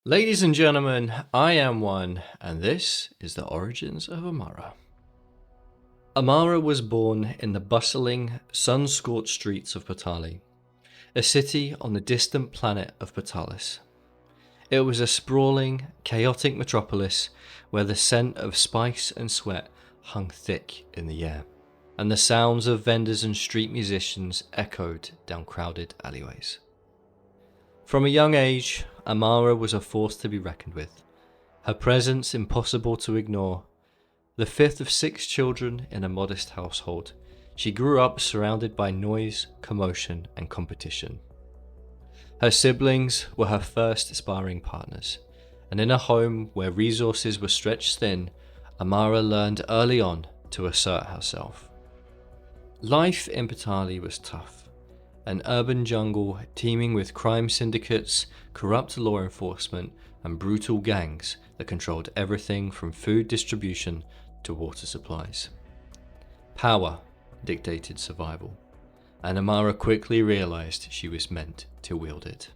Ladies and gentlemen, I am one, and this is the origins of Amara. Amara was born in the bustling, sun-scorched streets of Partali, a city on the distant planet of Partalis. It was a sprawling, chaotic metropolis where the scent of spice and sweat hung thick in the air, and the sounds of vendors and street musicians echoed down crowded alleyways. From a young age, Amara was a force to be reckoned with, her presence impossible to ignore. The fifth of 6 children in a modest household, she grew up surrounded by noise, commotion, and competition. Her siblings were her first sparring partners, and in a home where resources were stretched thin, Amara learned early on to assert herself. Life in Partali was tough. An urban jungle teeming with crime syndicates, corrupt law enforcement, and brutal gangs that controlled everything from food distribution to water supplies. Power dictated survival, and Amara quickly realized she was meant to wield it.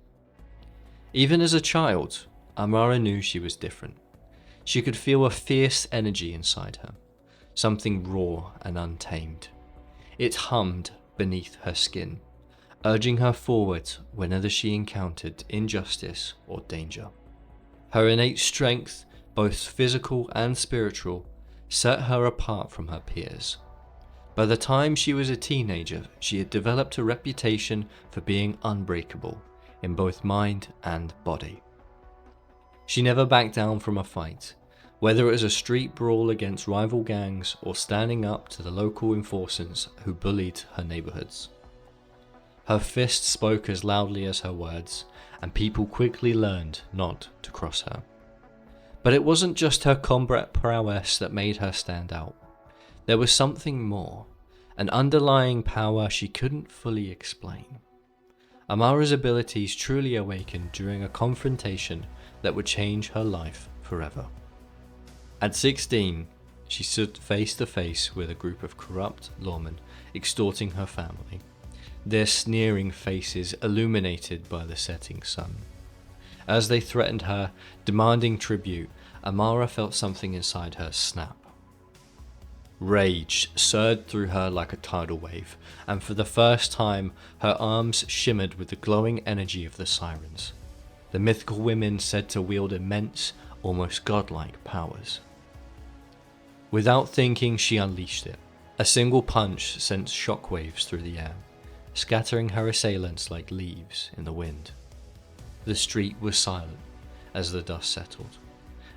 Even as a child, Amara knew she was different. She could feel a fierce energy inside her, something raw and untamed. It hummed beneath her skin, urging her forward whenever she encountered injustice or danger. Her innate strength, both physical and spiritual, set her apart from her peers. By the time she was a teenager, she had developed a reputation for being unbreakable in both mind and body. She never backed down from a fight, whether it was a street brawl against rival gangs or standing up to the local enforcers who bullied her neighborhoods. Her fists spoke as loudly as her words, and people quickly learned not to cross her. But it wasn't just her combat prowess that made her stand out. There was something more, an underlying power she couldn't fully explain. Amara's abilities truly awakened during a confrontation that would change her life forever. At 16, she stood face to face with a group of corrupt lawmen extorting her family, their sneering faces illuminated by the setting sun. As they threatened her, demanding tribute, Amara felt something inside her snap. Rage surged through her like a tidal wave, and for the first time, her arms shimmered with the glowing energy of the sirens, the mythical women said to wield immense, almost godlike powers. Without thinking, she unleashed it. A single punch sent shockwaves through the air, scattering her assailants like leaves in the wind. The street was silent as the dust settled,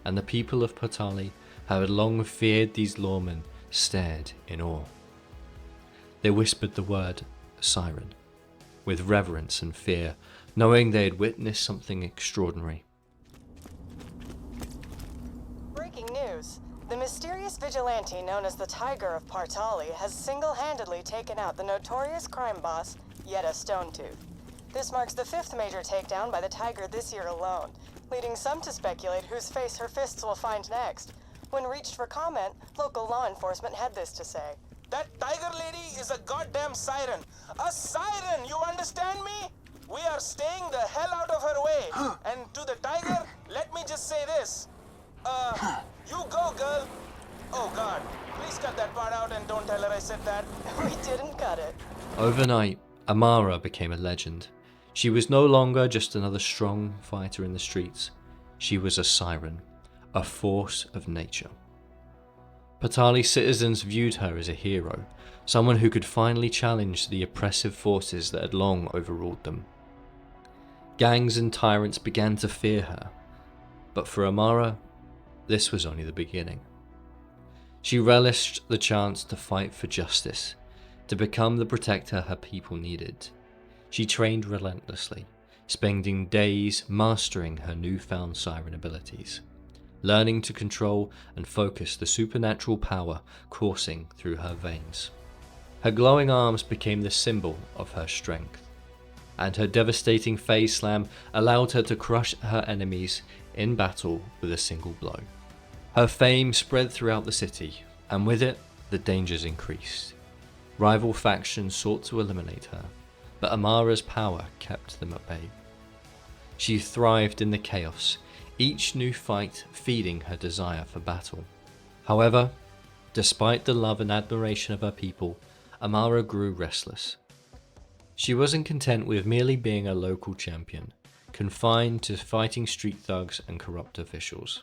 and the people of Partali, who had long feared these lawmen, stared in awe. They whispered the word siren with reverence and fear, knowing they had witnessed something extraordinary. Breaking news. The mysterious vigilante known as the Tiger of Partali has single-handedly taken out the notorious crime boss, Yetta Stonetooth. This marks the 5th major takedown by the Tiger this year alone, leading some to speculate whose face her fists will find next. When reached for comment, local law enforcement had this to say. That tiger lady is a goddamn siren. A siren, you understand me? We are staying the hell out of her way. And to the tiger, let me just say this. You go, girl. Oh God, please cut that part out and don't tell her I said that. We didn't cut it. Overnight, Amara became a legend. She was no longer just another strong fighter in the streets. She was a siren, a force of nature. Partali citizens viewed her as a hero, someone who could finally challenge the oppressive forces that had long overruled them. Gangs and tyrants began to fear her, but for Amara, this was only the beginning. She relished the chance to fight for justice, to become the protector her people needed. She trained relentlessly, spending days mastering her newfound siren abilities, learning to control and focus the supernatural power coursing through her veins. Her glowing arms became the symbol of her strength, and her devastating phase slam allowed her to crush her enemies in battle with a single blow. Her fame spread throughout the city, and with it, the dangers increased. Rival factions sought to eliminate her, but Amara's power kept them at bay. She thrived in the chaos, each new fight feeding her desire for battle. However, despite the love and admiration of her people, Amara grew restless. She wasn't content with merely being a local champion, confined to fighting street thugs and corrupt officials.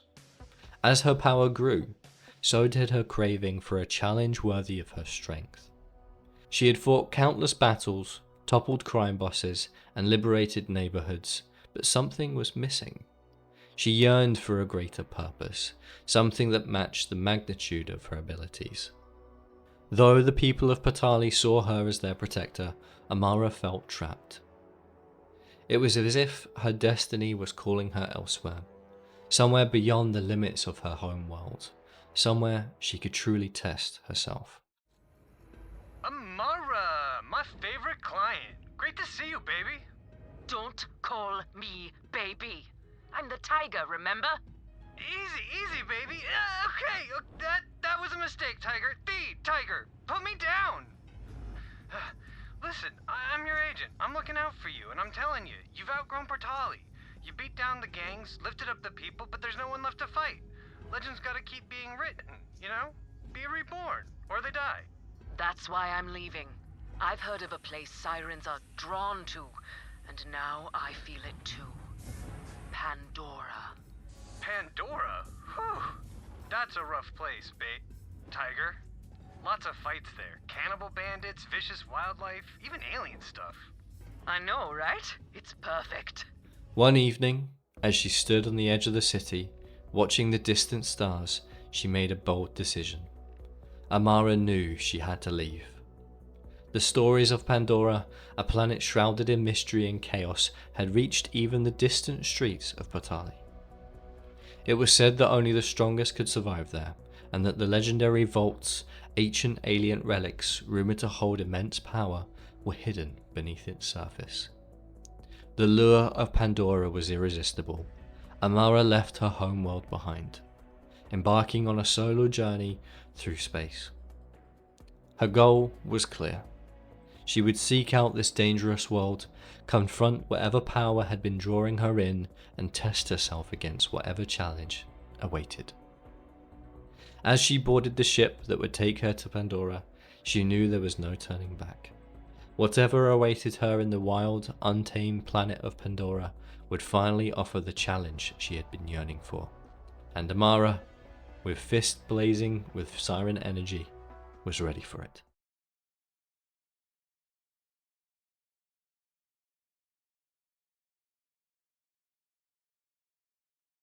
As her power grew, so did her craving for a challenge worthy of her strength. She had fought countless battles, toppled crime bosses, and liberated neighborhoods, but something was missing. She yearned for a greater purpose, something that matched the magnitude of her abilities. Though the people of Partali saw her as their protector, Amara felt trapped. It was as if her destiny was calling her elsewhere, somewhere beyond the limits of her home world, somewhere she could truly test herself. Amara, my favorite client. Great to see you, baby. Don't call me baby. I'm the Tiger, remember? Easy, baby. Okay, that was a mistake, Tiger. The Tiger, put me down. Listen, I'm your agent. I'm looking out for you, and I'm telling you, you've outgrown Partali. You beat down the gangs, lifted up the people, but there's no one left to fight. Legends gotta keep being written, you know? Be reborn, or they die. That's why I'm leaving. I've heard of a place sirens are drawn to, and now I feel it too. Pandora. Pandora? Whew. That's a rough place, Tiger. Lots of fights there. Cannibal bandits, vicious wildlife, even alien stuff. I know, right? It's perfect. One evening, as she stood on the edge of the city, watching the distant stars, she made a bold decision. Amara knew she had to leave. The stories of Pandora, a planet shrouded in mystery and chaos, had reached even the distant streets of Partali. It was said that only the strongest could survive there, and that the legendary vaults, ancient alien relics rumored to hold immense power, were hidden beneath its surface. The lure of Pandora was irresistible. Amara left her homeworld behind, embarking on a solo journey through space. Her goal was clear. She would seek out this dangerous world, confront whatever power had been drawing her in, and test herself against whatever challenge awaited. As she boarded the ship that would take her to Pandora, she knew there was no turning back. Whatever awaited her in the wild, untamed planet of Pandora would finally offer the challenge she had been yearning for. And Amara, with fist blazing with siren energy, was ready for it.